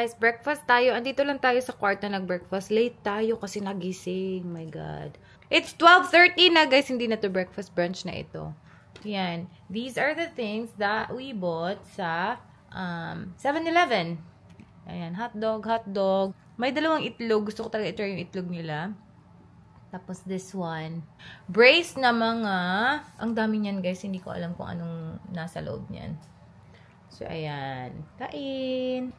guys, breakfast tayo. Andito lang tayo sa kwarto nag-breakfast. Late tayo kasi nagising. My God. It's 12:30 na guys. Hindi na to breakfast, brunch na ito. Yan. These are the things that we bought sa 7-Eleven. Ayan, hotdog. May dalawang itlog. Gusto ko talaga i-try yung itlog nila. Tapos this one. Brace na mga... Ang dami niyan guys. Hindi ko alam kung anong nasa loob niyan. So, ayan. Kain!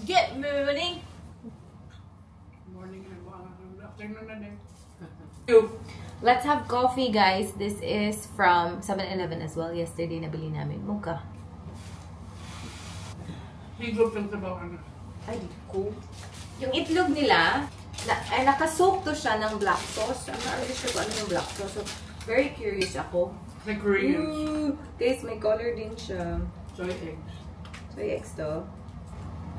Get moving! Morning and afternoon na din. Let's have coffee, guys. This is from 7-Eleven as well. Yesterday, nabili namin. Mocha. Higop lang sa bawang. Ay, cool. Yung itlog nila, ay nakasoak to siya ng black sauce. I'm not really sure kung ano yung black sauce. So, very curious ako. Like Koreans. Ooh, guys, may color din siya. Soy eggs. Soy eggs to.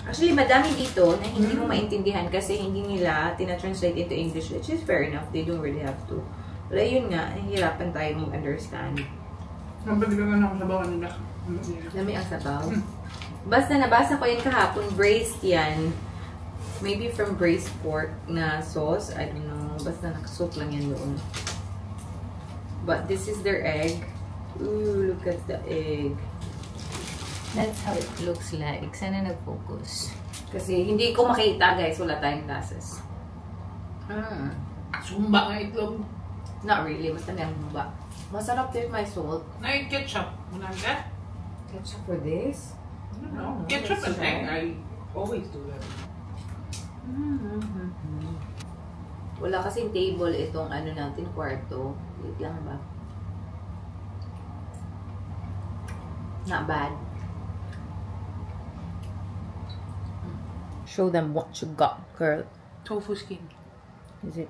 Actually, madami dito na hindi mo maintindihan kasi hindi nila tina-translate into English, which is fair enough. They don't really have to. Wala yun nga, nahihirapan tayo mag-understand. Napagdagan ako sa bawang nila. Dami ang sabaw. Basta nabasa ko yun kahapon, braised yan. Maybe from braised pork na sauce. I don't know. Basta nakasoak lang yan doon. But this is their egg. Ooh, look at the egg. That's how it looks like. Sana nag-focus. Kasi hindi ko makita, guys. Wala tayong glasses. Sumba nga itlog. Not really. Basta may ba. Masarap din my salt. Na ketchup. Manangga? Ketchup for this? I don't know. Ketchup and egg. I always do that. Wala kasing table itong ano natin, kwarto. Wait lang ba? Not bad. Show them what you got, girl. Tofu skin. Is it?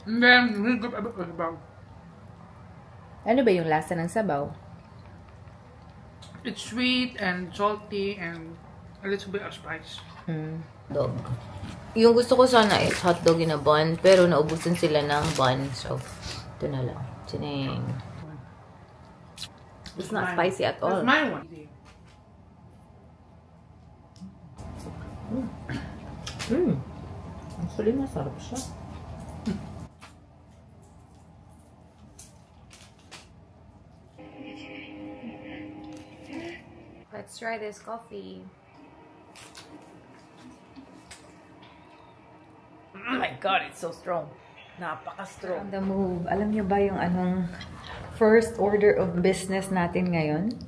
And then, higop abot sa bawang. Ano ba yung lasa ng sabaw? It's sweet and salty and a little bit of spice. Dog. Yung gusto ko sana is hotdog in a bun, pero naubusan sila ng bun. So, ito na lang. Chining. It's not spicy at all. That's my one. Actually, masarap siya. Let's try this coffee. Oh my God, it's so strong. Napaka-strong. On the move. Alam niyo ba yung anong first order of business natin ngayon?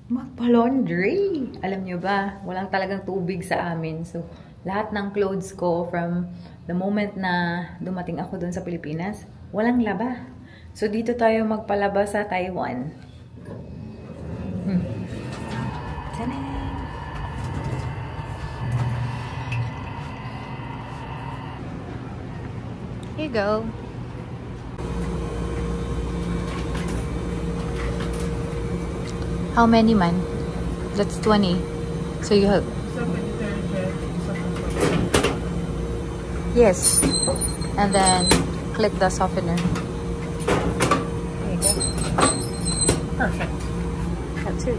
Magpa-laundry. Alam niyo ba, walang talagang tubig sa amin. So, lahat ng clothes ko from the moment na dumating ako dun sa Pilipinas, walang laba. So, dito tayo magpalaba sa Taiwan. Here you go. How many man? That's 20. So you have... Yes. And then click the softener. There you go. Perfect. That's it.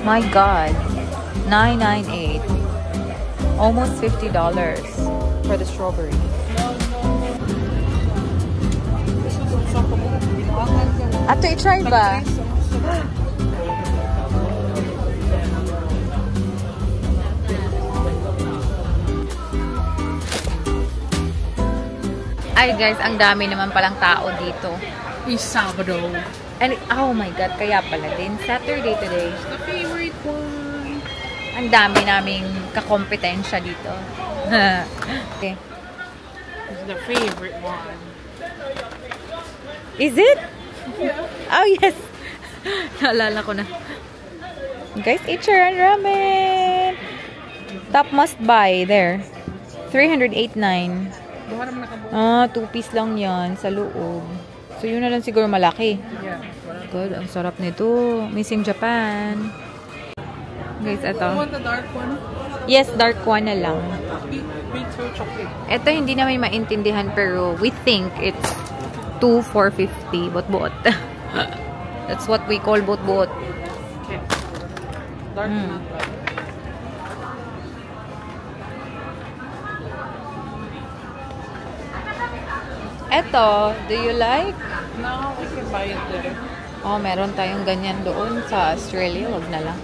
My God. $9.98. Almost $50 for the strawberry. Ato, i-try ba? Ay guys, ang dami naman palang tao dito. It's Sabado. And oh my God, kaya pala din. Saturday today. The favorite one. Ang dami naming kakompetensya dito. Okay. It's the favorite one. Is it? Yeah. Oh yes. Naalala ko na. Guys, Ichiran Ramen. Top must buy there. 308.9. Ah, 2 piece lang yan sa loob. So, yun na lang siguro malaki. Yeah. God, ang sarap nito. Missing Japan. Guys, ito. You want the dark one? Yes, dark one na lang. Bitter chocolate. Ito, hindi namin maintindihan pero we think it's 2,450. Bot-bot. That's what we call bot-bot. Okay. Dark not bad. Eto, do you like? Now we can buy it there. Oh, meron tayong ganyan doon sa Australia. Wag na lang.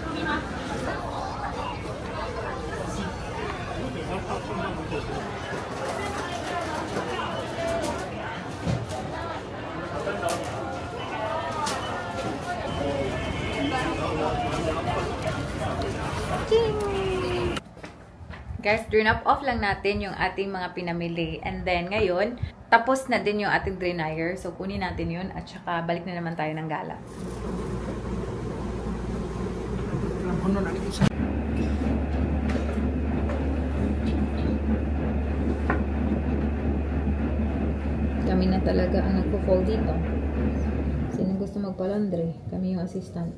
Guys, turn off lang natin yung ating mga pinamili. And then, ngayon, tapos na din yung ating denier. So, kunin natin yun. At saka, balik na naman tayo ng gala. Kami na talaga ang nagpo-fold dito. Sino gusto magpa-laundry? Kami yung assistant.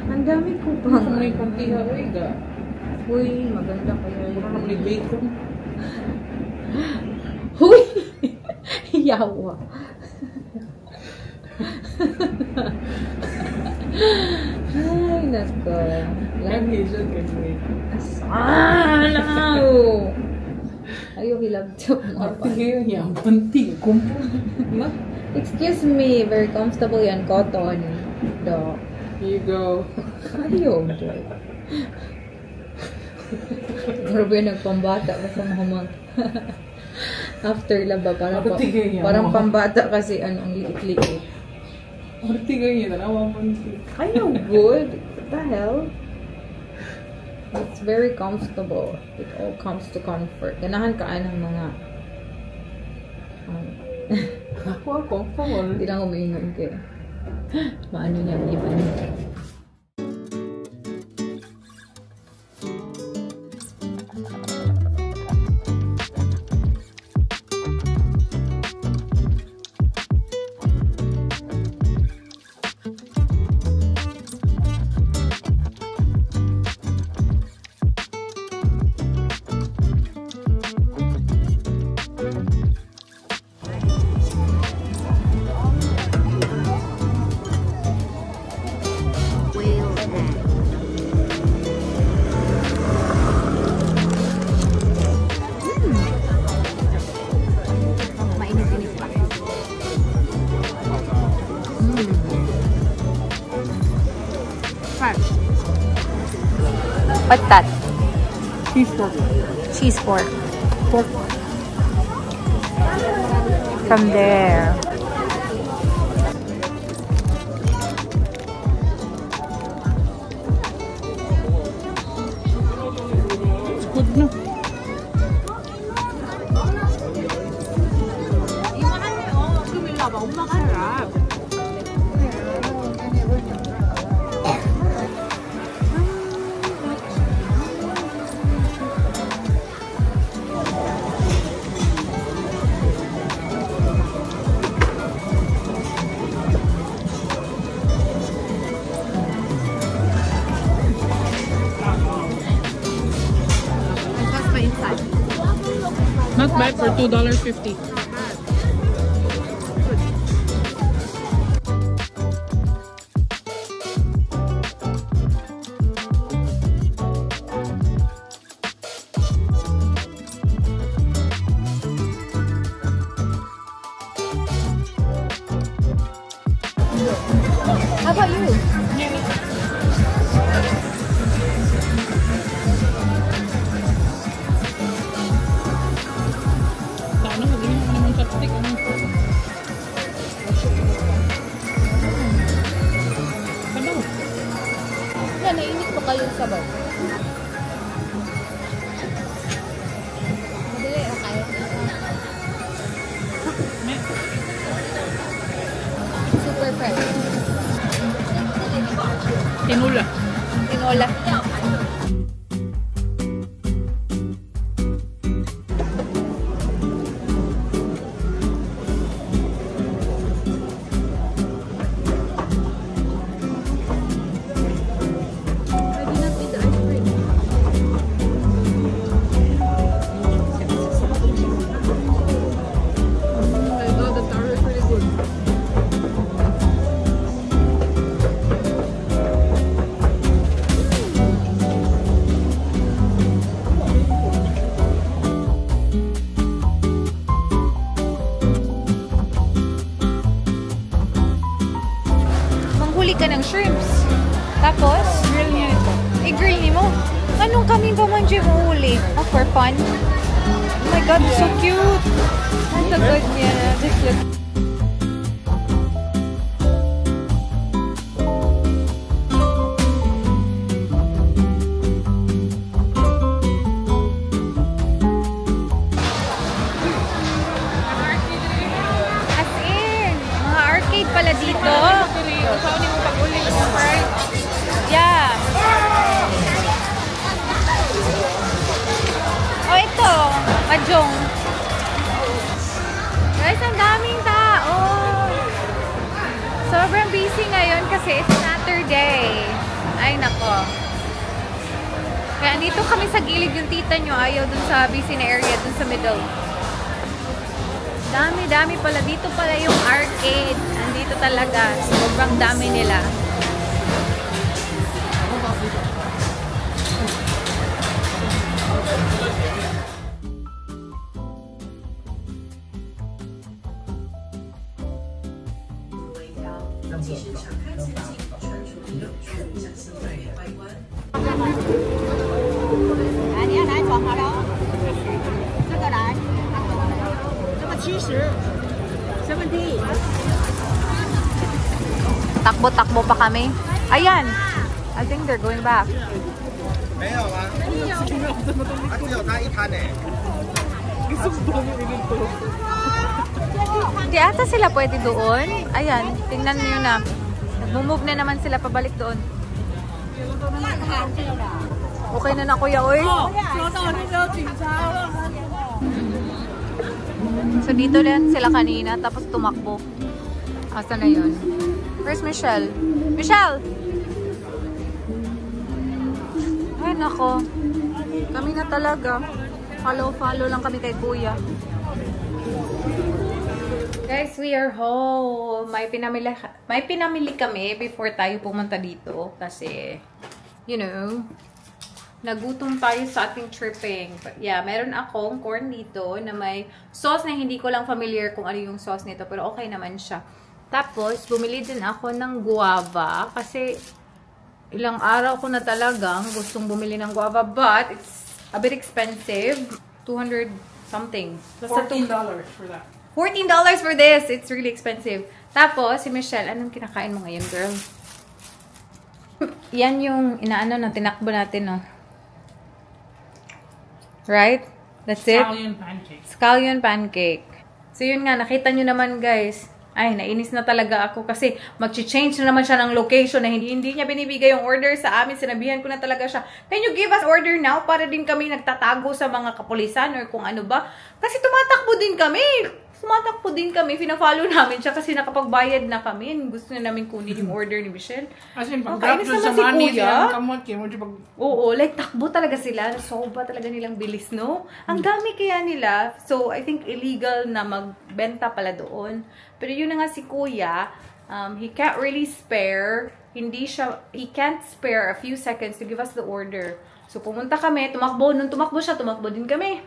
Ang dami ko pa. May konti hawi ga. Uy, maganda kaya Mura naman yung bacon. Uy! Yawa. Ay, nako. Hazel can wait. Asalaw! Ayaw hilagtap mo pa. Tingin yan. Panti. Kumpul. Excuse me, very comfortable yan. Cotton. Do. Here you go. Ayaw, Joy. Grabe, nagpambata ka sa mga after laba, parang pambata kasi ang liit-liit. Tingin yan. Tanawa panti. Ayaw, good. What the hell? It's very comfortable. It all comes to comfort. Ganahan ka ng mga Ako, comfortable. hindi lang umiingon kayo. Maano niya iba. What's that? Cheese pork. Cheese pork. Pork. From there. Good na. Not bad for $2.50. Sana, hindi mo naman chopstick. Ano? Sabaw. Yan, nainit pa kayo sa sabaw. Madali, okay. Super fresh. Tinula. Tinola. Manghuli ka ng shrimps. Tapos, Grill niya ito. i-grill ni mo. Anong kami pa man dyan mahuli? Oh, for fun? Oh my God, so cute! Ang sagod niya. Just look. As in, mga arcade pala dito. Saan mo pag-uli mo, right? Yeah. Oh, ito. Mahjong. Guys, ang daming tao. Sobrang busy ngayon kasi it's Saturday. Ay, nako. Kaya dito kami sa gilid yung tita nyo. Ayaw dun sa busy na area, dun sa middle. Dami-dami pala. Dito pala yung arcade. Andito talaga. Sobrang dami nila. Takbo-takbo pa kami. Ayan. I think they're going back. 没有啊，它只有它一摊诶。 Hindi ata sila pwede doon. Ayan, tingnan niyo na. Nag-move na naman sila pabalik doon. Okay na na kuya, oy. So dito lang sila kanina, tapos tumakbo. Asa na yun? Where's Michelle? Michelle! Ay, nako. Kami na talaga. Follow lang kami kay kuya. Guys, we are home. May pinamili kami before tayo pumunta dito. Kasi, you know, nagutom tayo sa ating tripping. But yeah, meron akong corn dito na may sauce na hindi ko lang familiar kung ano yung sauce nito. Pero okay naman siya. Tapos, bumili din ako ng guava. Kasi, ilang araw ko na talagang gustong bumili ng guava. But, it's a bit expensive. 200 something. $14 for that. $14 for this. It's really expensive. Tapos, si Michelle, anong kinakain mo ngayon, girl? Yan yung inaano na tinakbo natin, no? Right? That's it? Scallion pancake. Scallion pancake. So, yun nga. Nakita nyo naman, guys. Ay, nainis na talaga ako kasi mag-change na naman siya ng location na hindi niya binibigay yung order sa amin. Sinabihan ko na talaga siya, can you give us order now? Para din kami nagtatago sa mga kapulisan or kung ano ba. Kasi tumatakbo din kami. Fina-follow namin siya kasi nakapagbayad na kami. Gusto na namin kunin yung order ni Michelle. As in, pag Kainis drop naman sa si money, kuya. kamot kayo. Pag... Oo, like takbo talaga sila. Sobra talaga nilang bilis, no? Ang dami kaya nila. So, I think illegal na magbenta pala doon. Pero yun na nga si kuya, he can't really spare. He can't spare a few seconds to give us the order. So, pumunta kami, tumakbo. Nung tumakbo siya, tumakbo din kami.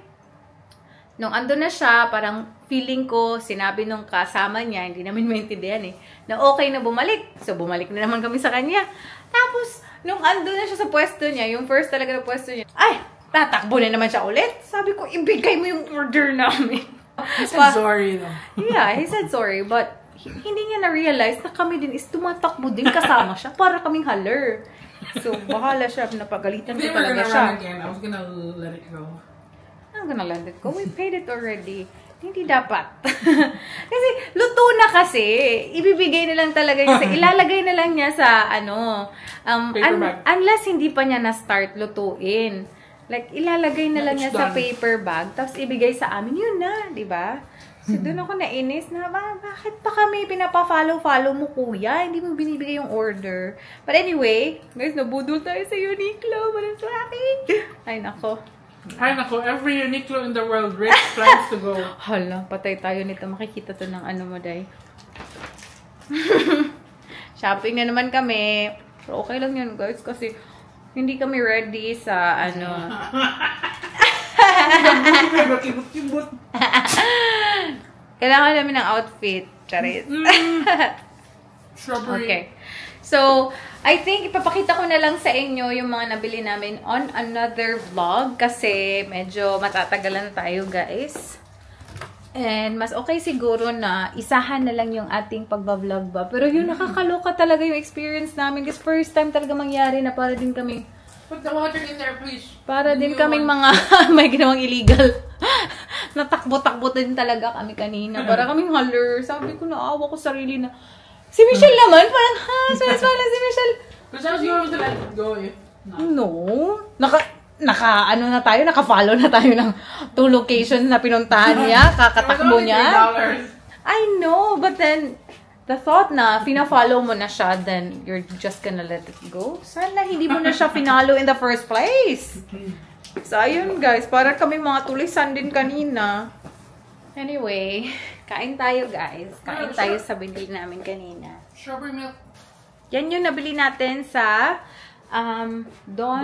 nung ando na siya, parang feeling ko, sinabi nung kasama niya, hindi namin maintindihan eh, na okay na bumalik. So, bumalik na naman kami sa kanya. Tapos, nung ando na siya sa pwesto niya, yung first talaga na pwesto niya, ay, tatakbo na naman siya ulit. Sabi ko, ibigay mo yung order namin. He said sorry though. Yeah, he said sorry, but hindi niya na-realize na kami din is tumatakbo din kasama siya para kaming haler. So, bahala siya. Napagalitan ko talaga siya. Again, I was gonna let it go. I'm gonna let it go. We paid it already. Hindi dapat. Kasi, luto na kasi. Ibibigay na lang talaga niya. Ilalagay na lang niya sa, paper bag. Unless hindi pa niya na-start lutuin. Like, ilalagay na lang niya sa paper bag. Tapos, ibigay sa amin. Yun na, di ba? So, doon ako nainis na, bakit pa kami pinapa-follow mo, kuya? Hindi mo binibigay yung order. But anyway, guys, nabudol tayo sa Uniqlo. Maraming swaki. Ay, nako. Ay, nako. Every Uniqlo in the world, Rick plans to go. Hala, patay tayo nito. Makikita to ng ano mo, day. Shopping na naman kami. Pero okay lang yun, guys. Kasi, hindi kami ready sa, kailangan namin ng outfit. Charis. Okay. So, I think ipapakita ko na lang sa inyo yung mga nabili namin on another vlog kasi medyo matatagalan tayo, guys. And mas okay siguro na isahan na lang yung ating pagbablog ba. Pero yun, nakakaloka talaga yung experience namin kasi first time talaga mangyari na para din kami put the water in there, please. Para din kaming mga may ginawang illegal. Natakbo-takbo din talaga kami kanina. Para kaming haler. Sabi ko, naawa ko sarili na. Si Michelle naman, parang, si Michelle. Because I was going to let it go eh. No. Naka-follow na tayo ng 2 locations na pinuntahan niya. Kakatakbo niya. I know, but then, the thought na fina-follow mo na siya, then you're just gonna let it go. Sana hindi mo na siya finalo in the first place. So, ayun guys. Para kami mga tulisan din kanina. Anyway, kain tayo guys. Kain tayo sa binili namin kanina. Strawberry milk. Yan yung nabili natin sa Don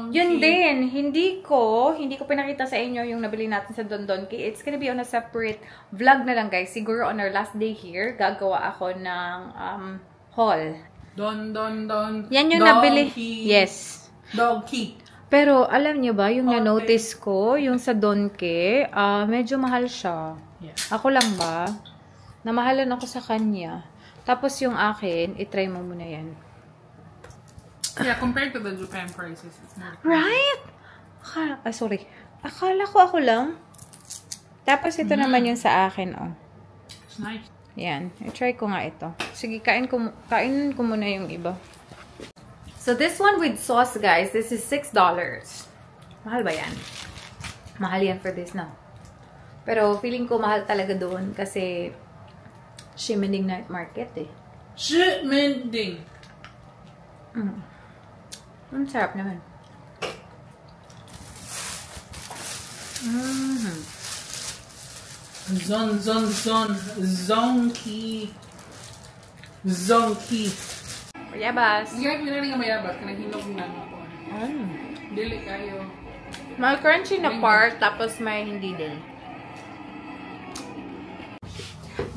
Yun din. Hindi ko pinakita sa inyo yung nabili natin sa Don Donki. It's gonna be on a separate vlog na lang guys. Siguro on our last day here, gagawa ako ng haul. Yan yung nabili. Yes. Donki. Pero alam nyo ba, yung na-notice ko, yung sa Donki, medyo mahal siya. Yeah. Ako lang ba? Namahalan ako sa kanya. Tapos yung akin, itry mo muna yan. Yeah, compared to the Japan prices, it's more. Right? Sorry. Akala ko ako lang. Tapos ito naman yung sa akin, oh. It's nice. Yan. I-try ko nga ito. Sige, kain ko muna yung iba. So, this one with sauce, guys, this is $6. Mahal ba yan? Mahal yan for this, no? Pero, feeling ko mahal talaga doon kasi Shimmending Night Market, eh. Shimmending! Ang sarap naman. Zonky. Mayabas. Hindi ka pinali nga mayabas. Kanaghinog na ako. Dili kayo. May crunchy na part, tapos may hindi din.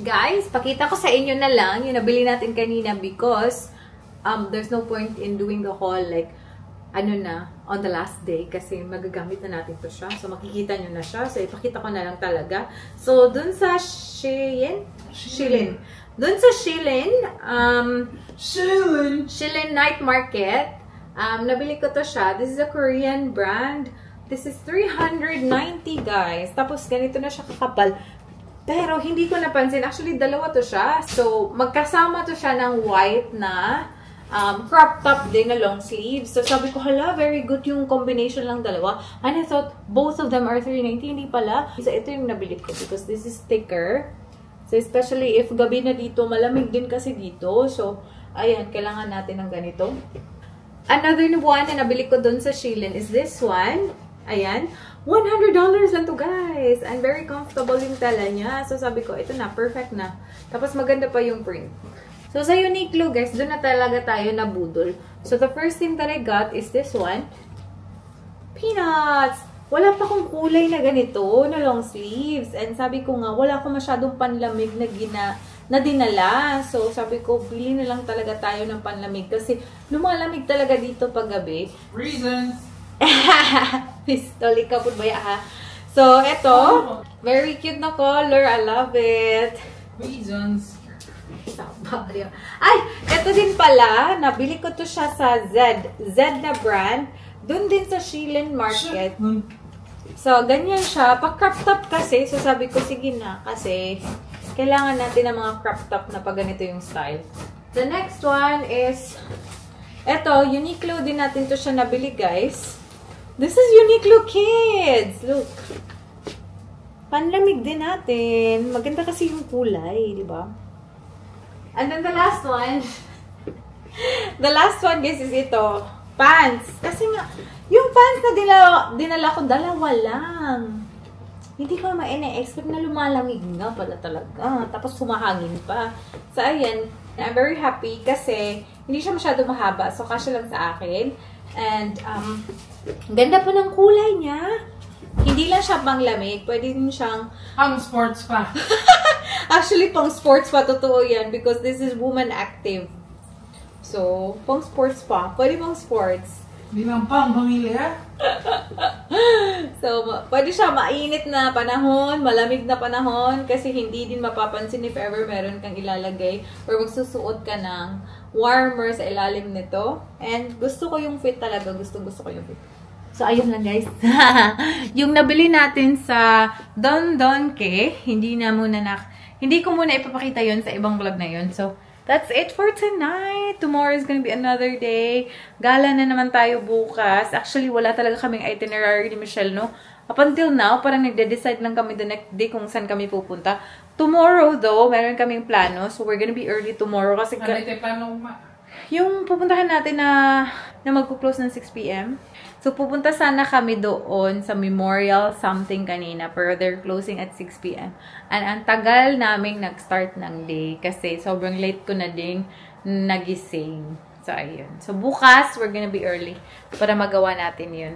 Guys, pakita ko sa inyo na lang yung nabili natin kanina because there's no point in doing the haul like on the last day kasi magagamit na natin to siya. So, makikita nyo na siya. So, ipakita ko na lang talaga. So, dun sa Shilin. Dun sa Shilin Night Market, nabili ko to siya. This is a Korean brand. This is 390, guys. Tapos, ganito na siya kakapal. Pero, hindi ko napansin. Actually, dalawa to siya. So, magkasama to siya ng white na crop top din na long sleeve. So, sabi ko, hala, very good yung combination lang dalawa. And I thought, both of them are 390. Hindi pala. So, ito yung nabili ko because this is thicker. So, especially if gabi na dito, malamig din kasi dito. So, ayan, kailangan natin ng ganito. Another one na nabili ko dun sa Shilin is this one. Ayan. $100 lang to, guys. And very comfortable yung tela niya. So, sabi ko, ito na, perfect na. Tapos, maganda pa yung print. So, sa Uniqlo, guys, doon na talaga tayo nabudol. So, the first thing that I got is this one. Peanuts! $1 wala pa akong kulay na ganito, na long sleeves. And sabi ko nga, wala akong masyadong panlamig na dinala. So, sabi ko, bili na lang talaga tayo ng panlamig. Kasi, lumalamig talaga dito pag gabi. Reasons. Pistol, ikaw po ba ha? So, eto. Very cute na color. I love it. Reasons. Ay, eto din pala. Nabili ko to siya sa Z na brand. Doon din sa Shein Market. So, ganyan siya. Pag-crop top kasi. So, sabi ko, sige na. Kasi, kailangan natin ng mga crop top na pag ganito yung style. The next one is, eto, Uniqlo din natin to siya nabili, guys. This is Uniqlo Kids. Look. Panlamig din natin. Maganda kasi yung kulay, di ba? And then the last one. The last one, guys, is ito. Pants. Kasi nga, yung pants na dinala ko, dalawa lang. Hindi ko ma-expect na lumalamig nga pala talaga. Tapos humahangin pa. So, ayan. I'm very happy kasi hindi siya masyado mahaba. So, kasya lang sa akin. And, ganda pa ng kulay niya. Hindi lang siya panglamig. Pwede din siyang... Ang sports pa. Actually, pang sports pa. Totoo yan. Because this is woman active. So, pang sports pa. Pwede pang sports. Hindi lang pang pamilya. So, pwede siya mainit na panahon, malamig na panahon, kasi hindi din mapapansin if ever meron kang ilalagay or magsusuot ka ng warmer sa ilalim nito. And gusto ko yung fit talaga. Gusto ko yung fit. So, ayun lang guys. Yung nabili natin sa Don Donke, hindi ko muna ipapakita yon sa ibang vlog na yon. So, that's it for tonight. Tomorrow is gonna be another day. Gala na naman tayo bukas. Actually, wala talaga kaming itinerary ni Michelle, no? Up until now, parang nagde-decide lang kami the next day kung saan kami pupunta. Tomorrow, though, meron kaming plano. So, we're gonna be early tomorrow kasi... Ano ito plano ma? Yung pupuntahan natin na magpo-close ng 6 p.m. So, pupunta sana kami doon sa Memorial something kanina. Pero they're closing at 6 p.m. And ang tagal naming nag-start ng day. Kasi sobrang late ko na ding nagising. So, ayun. So, bukas, we're gonna be early para magawa natin yun.